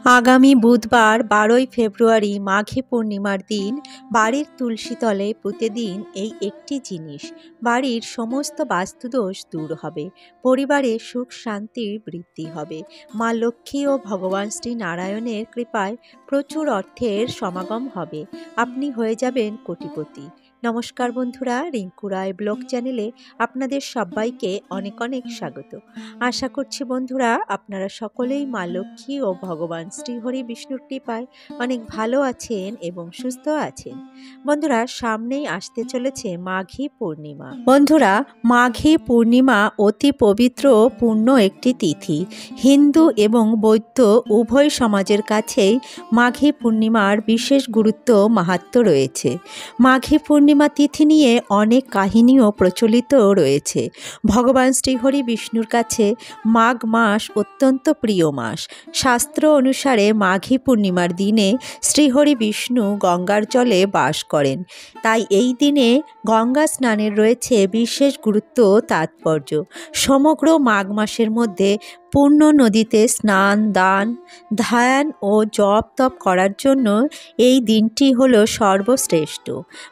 আগামী বুধবার 12ই ফেব্রুয়ারি মাঘী পূর্ণিমার দিন বাড়ির তুলসীতলে পুঁতে দিন এই একটি জিনিস। বাড়ির সমস্ত বাস্তুদোষ দূর হবে, পরিবারে সুখ শান্তির বৃদ্ধি হবে, মা লক্ষ্মী ও ভগবান শ্রী নারায়ণের কৃপায় প্রচুর অর্থের সমাগম হবে, আপনি হয়ে যাবেন কোটিপতি। নমস্কার বন্ধুরা, রিঙ্কু রায় ব্লগ চ্যানেলে আপনাদের সবাইকে অনেক অনেক স্বাগত। আশা করছি বন্ধুরা আপনারা সকলেই মা লক্ষ্মী ও ভগবান শ্রীহরি বিষ্ণুর কৃপায় অনেক ভালো আছেন এবং সুস্থ আছেন। বন্ধুরা, সামনেই আসতে চলেছে মাঘী পূর্ণিমা। বন্ধুরা, মাঘী পূর্ণিমা অতি পবিত্র পূর্ণ একটি তিথি। হিন্দু এবং বৌদ্ধ উভয় সমাজের কাছেই মাঘী পূর্ণিমার বিশেষ গুরুত্ব মাহাত্ম্য রয়েছে। মাঘী পূর্ণিমা তিথি নিয়ে অনেক কাহিনীও প্রচলিত রয়েছে। ভগবান শ্রীহরি বিষ্ণুর কাছে মাঘ মাস অত্যন্ত প্রিয় মাস। শাস্ত্র অনুসারে মাঘী পূর্ণিমার দিনে শ্রীহরি বিষ্ণু গঙ্গার জলে বাস করেন, তাই এই দিনে গঙ্গা স্নানের রয়েছে বিশেষ গুরুত্ব ও তাৎপর্য। সমগ্র মাঘ মাসের মধ্যে পূর্ণ নদীতে স্নান, দান, ধ্যান ও জপ তপ করার জন্য এই দিনটি হলো সর্বশ্রেষ্ঠ।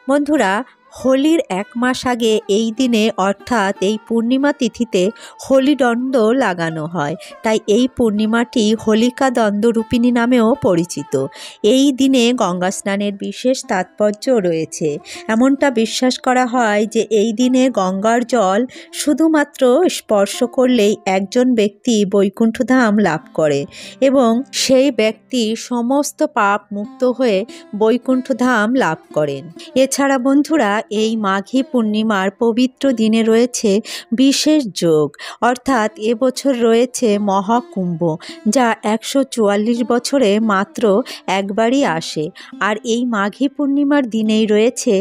বন্ধুরা, হোলির এক মাস আগে এই দিনে অর্থাৎ এই পূর্ণিমা তিথিতে হোলিদণ্ড লাগানো হয়, তাই এই পূর্ণিমাটি হোলিকা দণ্ডরূপিণী নামেও পরিচিত। এই দিনে গঙ্গা স্নানের বিশেষ তাৎপর্য রয়েছে। এমনটা বিশ্বাস করা হয় যে এই দিনে গঙ্গার জল শুধুমাত্র স্পর্শ করলেই একজন ব্যক্তি বৈকুণ্ঠধাম লাভ করে এবং সেই ব্যক্তি সমস্ত পাপ মুক্ত হয়ে বৈকুণ্ঠধাম লাভ করেন। এছাড়া বন্ধুরা, এই মাঘী পূর্ণিমার পবিত্র দিনে রয়েছে বিশেষ যোগ, অর্থাৎ এবছর রয়েছে মহাকুম্ভ, যা 144 বছরে মাত্র একবারই আসে। আর এই মাঘী পূর্ণিমার দিনেই রয়েছে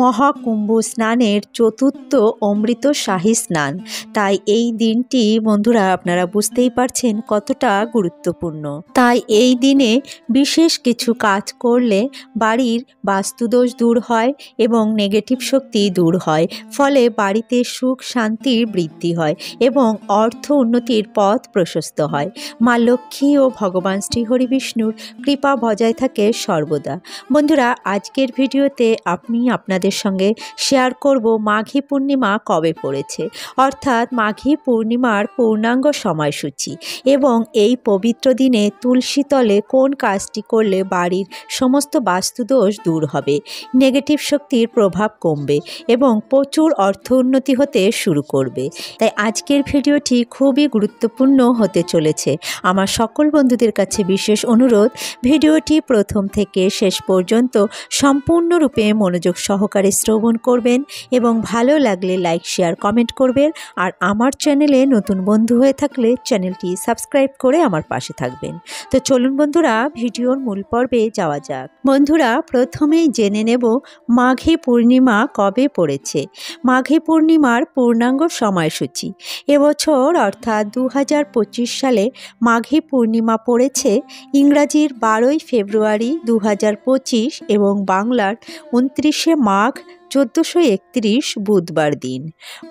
মহাকুম্ভ স্নানের চতুর্থ অমৃত শাহী স্নান। তাই এই দিনটি বন্ধুরা আপনারা বুঝতেই পারছেন কতটা গুরুত্বপূর্ণ। তাই এই দিনে বিশেষ কিছু কাজ করলে বাড়ির বাস্তুদোষ দূর হয় এবং নেগেটিভ শক্তি দূর হয়, ফলে বাড়িতে সুখ শান্তির বৃদ্ধি হয় এবং অর্থ উন্নতির পথ প্রশস্ত হয়। মা লক্ষ্মী ও ভগবান শ্রীহরি বিষ্ণুর কৃপা বজায় থাকে সর্বদা। বন্ধুরা, আজকের ভিডিওতে আমি আপনাদের সঙ্গে শেয়ার করব মাঘী পূর্ণিমা কবে পড়েছে, অর্থাৎ মাঘী পূর্ণিমার পূর্ণাঙ্গ সময়সূচি এবং এই পবিত্র দিনে তুলসী তলে কোন কাজটি করলে বাড়ির সমস্ত বাস্তুদোষ দূর হবে, নেগেটিভ শক্তির প্রভাব কমবে এবং প্রচুর অর্থ উন্নতি হতে শুরু করবে। তাই আজকের ভিডিওটি খুবই গুরুত্বপূর্ণ হতে চলেছে। আমার সকল বন্ধুদের কাছে বিশেষ অনুরোধ, ভিডিওটি প্রথম থেকে শেষ পর্যন্ত সম্পূর্ণরূপে মনোযোগ সহকারে শ্রবণ করবেন এবং ভালো লাগলে লাইক, শেয়ার, কমেন্ট করবেন। আর আমার চ্যানেলে নতুন বন্ধু হয়ে থাকলে চ্যানেলটি সাবস্ক্রাইব করে আমার পাশে থাকবেন। তো চলুন বন্ধুরা, ভিডিওর মূল পর্বে যাওয়া যাক। বন্ধুরা, প্রথমেই জেনে নেব মাঘী পূর্ণিমা কবে পড়েছে। মাঘী পূর্ণিমার পূর্ণাঙ্গ সময়সূচি। এবছর অর্থাৎ 2025 সালে মাঘী পূর্ণিমা পড়েছে ইংরাজির 12ই ফেব্রুয়ারি 2025 এবং বাংলার 29শে মাঘ 1431 বুধবার দিন।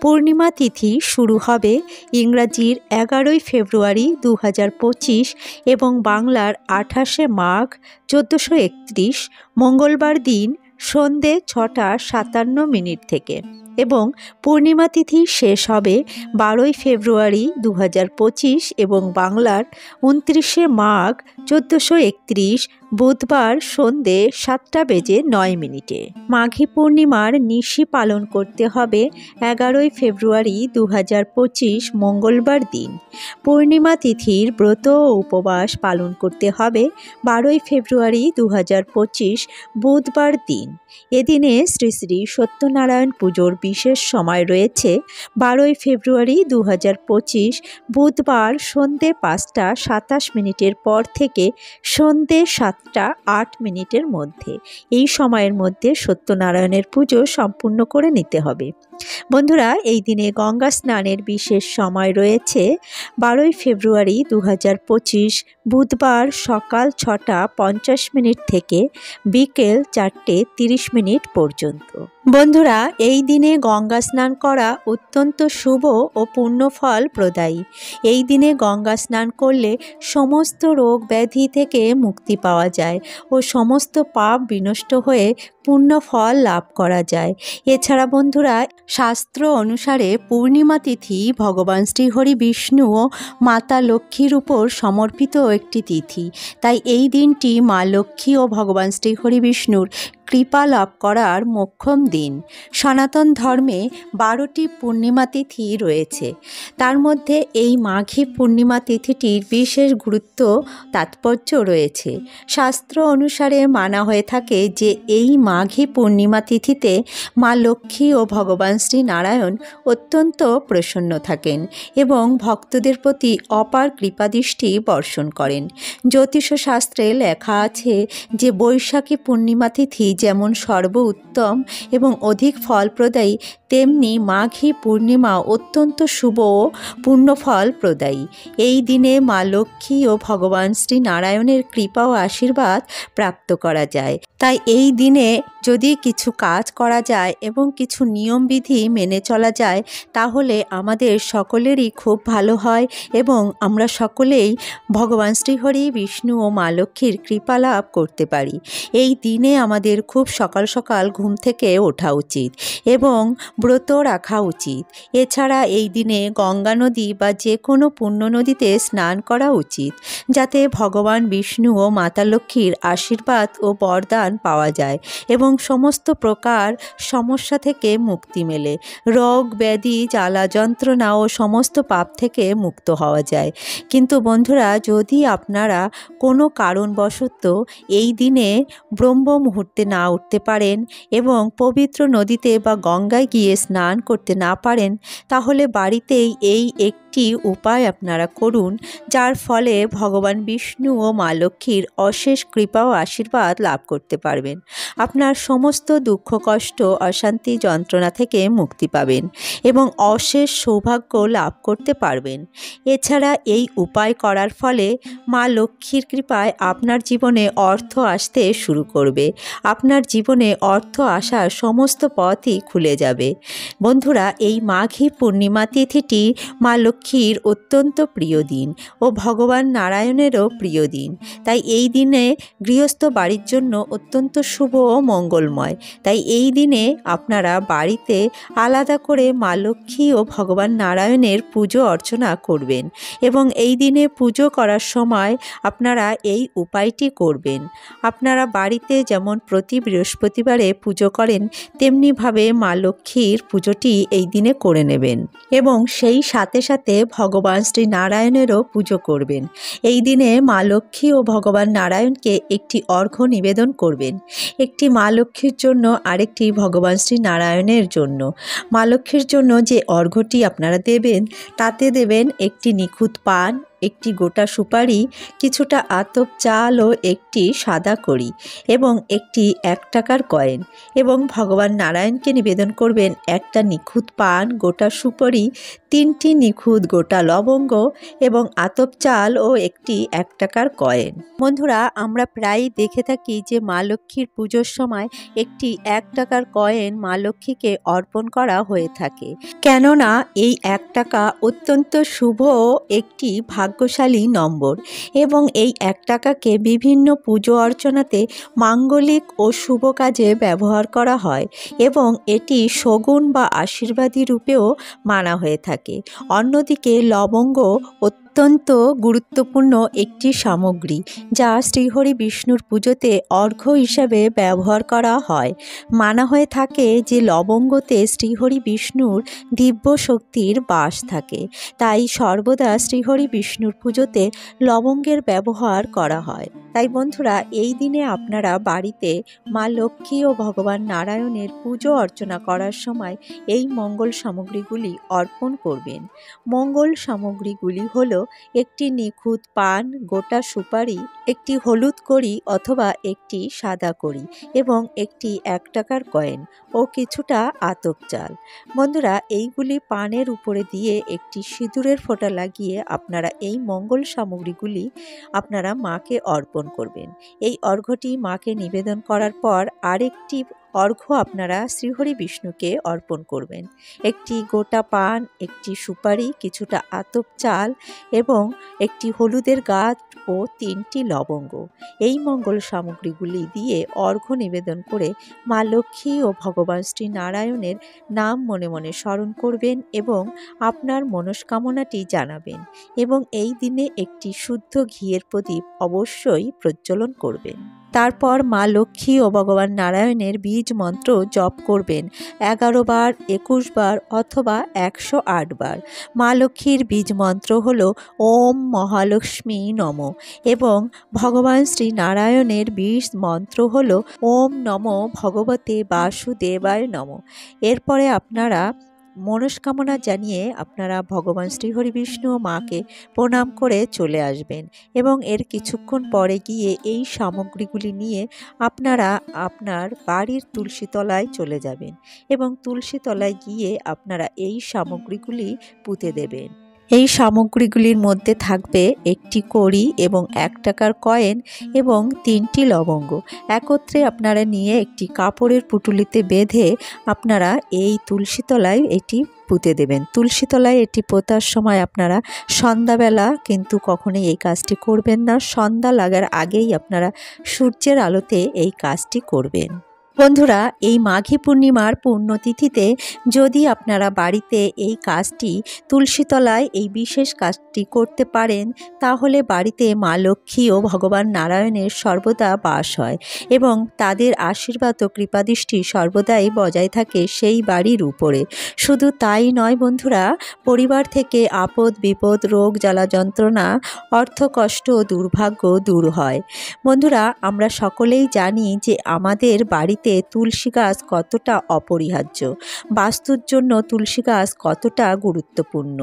পূর্ণিমা তিথি শুরু হবে ইংরাজির 11ই ফেব্রুয়ারি 2025 এবং বাংলার 28শে মাঘ 1431 মঙ্গলবার দিন সন্ধে 6টা 57 থেকে এবং পূর্ণিমা তিথি শেষ হবে 12ই ফেব্রুয়ারি 2025 এবং বাংলার 29শে মাঘ 1431 বুধবার সন্ধে 7:09। মাঘী পূর্ণিমার নিশি পালন করতে হবে 11ই ফেব্রুয়ারি 2025 মঙ্গলবার দিন। পূর্ণিমা তিথির ব্রত ও উপবাস পালন করতে হবে 12ই ফেব্রুয়ারি 2025 বুধবার দিন। এদিনে শ্রী শ্রী সত্যনারায়ণ পুজোর বিশেষ সময় রয়েছে 12ই ফেব্রুয়ারি 2025 বুধবার সন্ধে 5টা 27 পর থেকে সন্ধে 7টা 8 মধ্যে। এই সময়ের মধ্যে সত্যনারায়ণের পুজো সম্পূর্ণ করে নিতে হবে। বন্ধুরা, এই দিনে গঙ্গা স্নানের বিশেষ সময় রয়েছে 12ই ফেব্রুয়ারি 2025 বুধবার সকাল 6টা 50 থেকে বিকেল 4টে 30 পর্যন্ত। বন্ধুরা, এই দিনে গঙ্গা স্নান করা অত্যন্ত শুভ ও পুণ্যফল প্রদায়ী। এই দিনে গঙ্গা স্নান করলে সমস্ত রোগ ব্যাধি থেকে মুক্তি পাওয়া যায় ও সমস্ত পাপ বিনষ্ট হয়ে পুণ্যফল লাভ করা যায়। এছাড়া বন্ধুরা, শাস্ত্র অনুসারে পূর্ণিমা তিথি ভগবান শ্রীহরি বিষ্ণু ও মাতা লক্ষ্মীর উপর সমর্পিত একটি তিথি। তাই এই দিনটি মা লক্ষ্মী ও ভগবান শ্রীহরি বিষ্ণুর কৃপা লাভ করার মোক্ষম দিন। সনাতন ধর্মে 12টি পূর্ণিমা তিথি রয়েছে। তার মধ্যে এই মাঘী পূর্ণিমা তিথিটির বিশেষ গুরুত্ব তাৎপর্য রয়েছে। শাস্ত্র অনুসারে মানা হয়ে থাকে যে এই মাঘী পূর্ণিমা তিথিতে মা লক্ষ্মী ও ভগবান শ্রী নারায়ণ অত্যন্ত প্রসন্ন থাকেন এবং ভক্তদের প্রতি অপার কৃপাদৃষ্টি বর্ষণ করেন। জ্যোতিষ শাস্ত্রে লেখা আছে যে বৈশাখী পূর্ণিমা তিথি যেমন সর্ব উত্তম এবং অধিক ফলপ্রদায়ী, তেমনি মাঘী পূর্ণিমা অত্যন্ত শুভ ও পুণ্যফল প্রদায়ী। এই দিনে মা লক্ষ্মী ও ভগবান শ্রী নারায়ণের কৃপা ও আশীর্বাদ প্রাপ্ত করা যায়। তাই এই দিনে যদি কিছু কাজ করা যায় এবং কিছু নিয়মবিধি মেনে চলা যায়, তাহলে আমাদের সকলেরই খুব ভালো হয় এবং আমরা সকলেই ভগবান শ্রীহরি বিষ্ণু ও মা লক্ষ্মীর কৃপা লাভ করতে পারি। এই দিনে আমাদের খুব সকাল সকাল ঘুম থেকে ওঠা উচিত এবং ব্রত রাখা উচিত। এছাড়া এই দিনে গঙ্গা নদী বা যে কোনো পুণ্য নদীতে স্নান করা উচিত, যাতে ভগবান বিষ্ণু ও মাতা লক্ষ্মীর আশীর্বাদ ও বরদান পাওয়া যায় এবং সমস্ত প্রকার সমস্যা থেকে মুক্তি মেলে, রোগ ব্যাধি জ্বালা যন্ত্রণা ও সমস্ত পাপ থেকে মুক্ত হওয়া যায়। কিন্তু বন্ধুরা, যদি আপনারা কোনো কারণবশত এই দিনে ব্রহ্ম মুহূর্তে না উঠতে পারেন এবং পবিত্র নদীতে বা গঙ্গায় গিয়ে স্নান করতে না পারেন, তাহলে বাড়িতেই এই একটি উপায় আপনারা করুন, যার ফলে ভগবান বিষ্ণু ও মা লক্ষ্মীর অশেষ কৃপা ও আশীর্বাদ লাভ করতে পারবেন। আপনার সমস্ত দুঃখ কষ্ট অশান্তি যন্ত্রণা থেকে মুক্তি পাবেন এবং অশেষ সৌভাগ্য লাভ করতে পারবেন। এছাড়া এই উপায় করার ফলে মা লক্ষ্মীর কৃপায় আপনার জীবনে অর্থ আসতে শুরু করবে। আপনার জীবনে অর্থ আসার সমস্ত পথই খুলে যাবে। বন্ধুরা, এই মাঘী পূর্ণিমা তিথিটি মা লক্ষ্মীর অত্যন্ত প্রিয় দিন ও ভগবান নারায়ণেরও প্রিয় দিন। তাই এই দিনে গৃহস্থ বাড়ির জন্য অত্যন্ত শুভ ও মঙ্গলময়। তাই এই দিনে আপনারা বাড়িতে আলাদা করে মা লক্ষ্মী ও ভগবান নারায়ণের পুজো অর্চনা করবেন এবং এই দিনে পুজো করার সময় আপনারা এই উপায়টি করবেন। আপনারা বাড়িতে যেমন প্রতি বৃহস্পতিবারে পুজো করেন, তেমনিভাবে মা লক্ষ্মীর পুজোটি এই দিনে করে নেবেন এবং সেই সাথে সাথে ভগবান শ্রী নারায়ণেরও পুজো করবেন। এই দিনে মা লক্ষ্মী ও ভগবান নারায়ণকে একটি অর্ঘ্য নিবেদন করবেন, একটি মা লক্ষ্মীর জন্য আরেকটি ভগবান শ্রী নারায়ণের জন্য। মা লক্ষ্মীর জন্য যে অর্ঘ্যটি আপনারা দেবেন, তাতে দেবেন একটি নিখুঁত পান, একটি গোটা সুপারি, কিছুটা আতপ চাল ও একটি সাদা কড়ি এবং একটি 1 টাকার কয়েন। এবং ভগবান নারায়ণকে নিবেদন করবেন একটা নিখুঁত পান, গোটা সুপারি, 3টি নিখুঁত গোটা লবঙ্গ এবং আতপ চাল ও একটি 1 টাকার কয়েন। বন্ধুরা, আমরা প্রায়ই দেখে থাকি যে মা লক্ষ্মীর পুজোর সময় একটি 1 টাকার কয়েন মা লক্ষ্মীকে অর্পণ করা হয়ে থাকে, কেননা এই 1 টাকা অত্যন্ত শুভ একটি ভাগ্যশালী নম্বর এবং এই 1 টাকাকে বিভিন্ন পুজো অর্চনাতে মাঙ্গলিক ও শুভ কাজে ব্যবহার করা হয় এবং এটি শগুন বা আশীর্বাদী রূপেও মানা হয়ে থাকে। অন্যদিকে লবঙ্গ অত্যন্ত গুরুত্বপূর্ণ একটি সামগ্রী, যা শ্রীহরি বিষ্ণুর পুজোতে অর্ঘ্য হিসাবে ব্যবহার করা হয়। মানা হয়ে থাকে যে লবঙ্গতে শ্রীহরি বিষ্ণুর দিব্য শক্তির বাস থাকে, তাই সর্বদা শ্রীহরি বিষ্ণুর পুজোতে লবঙ্গের ব্যবহার করা হয়। তাই বন্ধুরা, এই দিনে আপনারা বাড়িতে মা লক্ষ্মী ও ভগবান নারায়ণের পুজো অর্চনা করার সময় এই মঙ্গল সামগ্রীগুলি অর্পণ করবেন। মঙ্গল সামগ্রীগুলি হলো একটি নিখুঁত পান, গোটা সুপারি, একটি হলুদ কড়ি অথবা একটি সাদা কড়ি এবং একটি 1 টাকার কয়েন ও কিছুটা আতপ চাল। বন্ধুরা, এইগুলি পানের উপরে দিয়ে একটি সিঁদুরের ফোঁটা লাগিয়ে আপনারা এই মঙ্গল সামগ্রীগুলি আপনারা মাকে অর্পণ করবেন। এই অর্ঘ্যটি মাকে নিবেদন করার পর আরেকটি অর্ঘ্য আপনারা শ্রীহরি বিষ্ণুকে অর্পণ করবেন। একটি গোটা পান, একটি সুপারি, কিছুটা আতপ চাল এবং একটি হলুদের গাছ ও 3টি লবঙ্গ, এই মঙ্গল সামগ্রীগুলি দিয়ে অর্ঘ্য নিবেদন করে মা লক্ষ্মী ও ভগবান শ্রী নারায়ণের নাম মনে মনে স্মরণ করবেন এবং আপনার মনস্কামনাটি জানাবেন এবং এই দিনে একটি শুদ্ধ ঘিয়ের প্রদীপ অবশ্যই প্রজ্বলন করবেন। তারপর মা লক্ষ্মী ও ভগবান নারায়ণের বীজ মন্ত্র জপ করবেন 11 বার, 21 বার অথবা 108 বার। মা লক্ষ্মীর বীজ মন্ত্র হল ওম মহালক্ষ্মী নম এবং ভগবান শ্রী নারায়ণের বীজ মন্ত্র হল ওম নমো ভগবতে বাসুদেবায় নম। এরপরে আপনারা মনস্কামনা জানিয়ে আপনারা ভগবান শ্রীহরি বিষ্ণু ও মাকে প্রণাম করে চলে আসবেন এবং এর কিছুক্ষণ পরে গিয়ে এই সামগ্রীগুলি নিয়ে আপনারা আপনার বাড়ির তুলসী তলায় চলে যাবেন এবং তুলসী তলায় গিয়ে আপনারা এই সামগ্রীগুলি পুঁতে দেবেন। এই সামগ্রীগুলির মধ্যে থাকবে একটি কড়ি এবং 1 টাকার কয়েন এবং 3টি লবঙ্গ। একত্রে আপনারা নিয়ে একটি কাপড়ের পুঁটুলিতে বেঁধে আপনারা এই তুলসী তলায় এটি পুঁতে দেবেন। তুলসী তলায় এটি পোঁতার সময় আপনারা সন্ধ্যাবেলা কিন্তু কখনোই এই কাজটি করবেন না, সন্ধ্যা লাগার আগেই আপনারা সূর্যের আলোতে এই কাজটি করবেন। বন্ধুরা, এই মাঘী পূর্ণিমার পুণ্যতিথিতে যদি আপনারা বাড়িতে এই কাজটি তুলসীতলায় এই বিশেষ কাজটি করতে পারেন তাহলে বাড়িতে মা লক্ষ্মী ও ভগবান নারায়ণের সর্বদা বাস হয় এবং তাদের আশীর্বাদ ও কৃপাদৃষ্টি সর্বদাই বজায় থাকে সেই বাড়ির উপরে। শুধু তাই নয় বন্ধুরা, পরিবার থেকে আপদ বিপদ, রোগ জ্বালা যন্ত্রণা, অর্থকষ্ট ও দুর্ভাগ্য দূর হয়। বন্ধুরা, আমরা সকলেই জানি যে আমাদের বাড়িতে তুলসী গাছ কতটা অপরিহার্য, বাস্তুর জন্য তুলসী গাছ কতটা গুরুত্বপূর্ণ।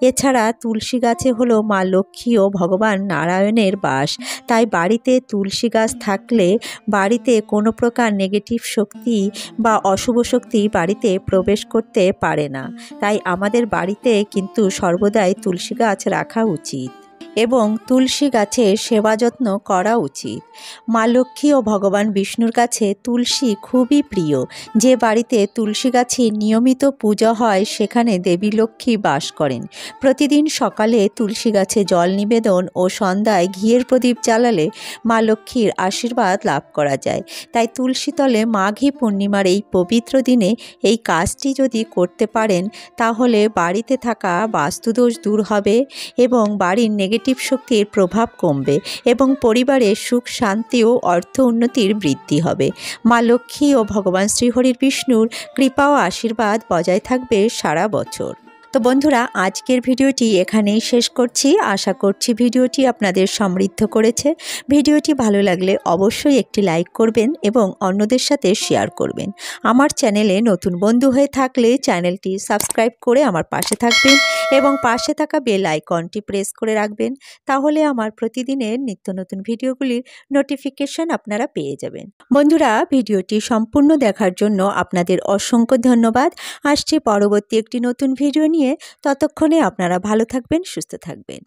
এছাড়া তুলসী গাছে হলো মা লক্ষ্মী ও ভগবান নারায়ণের বাস। তাই বাড়িতে তুলসী গাছ থাকলে বাড়িতে কোনো প্রকার নেগেটিভ শক্তি বা অশুভ শক্তি বাড়িতে প্রবেশ করতে পারে না। তাই আমাদের বাড়িতে কিন্তু সর্বদাই তুলসী গাছ রাখা উচিত এবং তুলসী গাছের সেবা যত্ন করা উচিত। মা লক্ষ্মী ও ভগবান বিষ্ণুর কাছে তুলসী খুবই প্রিয়। যে বাড়িতে তুলসী গাছের নিয়মিত পূজা হয় সেখানে দেবী লক্ষ্মী বাস করেন। প্রতিদিন সকালে তুলসী গাছে জল নিবেদন ও সন্ধ্যায় ঘিয়ের প্রদীপ জ্বালালে মা লক্ষ্মীর আশীর্বাদ লাভ করা যায়। তাই তুলসীতলে মাঘী পূর্ণিমার এই পবিত্র দিনে এই কাজটি যদি করতে পারেন তাহলে বাড়িতে থাকা বাস্তুদোষ দূর হবে এবং বাড়ির নেগেটিভ শক্তির প্রভাব কমবে এবং পরিবারে সুখ শান্তি ও অর্থ উন্নতির বৃদ্ধি হবে। মা লক্ষ্মী ও ভগবান শ্রীহরি বিষ্ণুর কৃপা ও আশীর্বাদ বজায় থাকবে সারা বছর। তো বন্ধুরা, আজকের ভিডিওটি এখানেই শেষ করছি। আশা করছি ভিডিওটি আপনাদের সমৃদ্ধ করেছে। ভিডিওটি ভালো লাগলে অবশ্যই একটি লাইক করবেন এবং অন্যদের সাথে শেয়ার করবেন। আমার চ্যানেলে নতুন বন্ধু হয়ে থাকলে চ্যানেলটি সাবস্ক্রাইব করে আমার পাশে থাকবেন এবং পাশে থাকা বেল আইকনটি প্রেস করে রাখবেন। তাহলে আমার প্রতিদিনের নিত্য নতুন ভিডিওগুলির নোটিফিকেশন আপনারা পেয়ে যাবেন। বন্ধুরা, ভিডিওটি সম্পূর্ণ দেখার জন্য আপনাদের অসংখ্য ধন্যবাদ। আসছে পরবর্তী একটি নতুন ভিডিও নিয়ে। ততক্ষণে আপনারা ভালো থাকবেন, সুস্থ থাকবেন।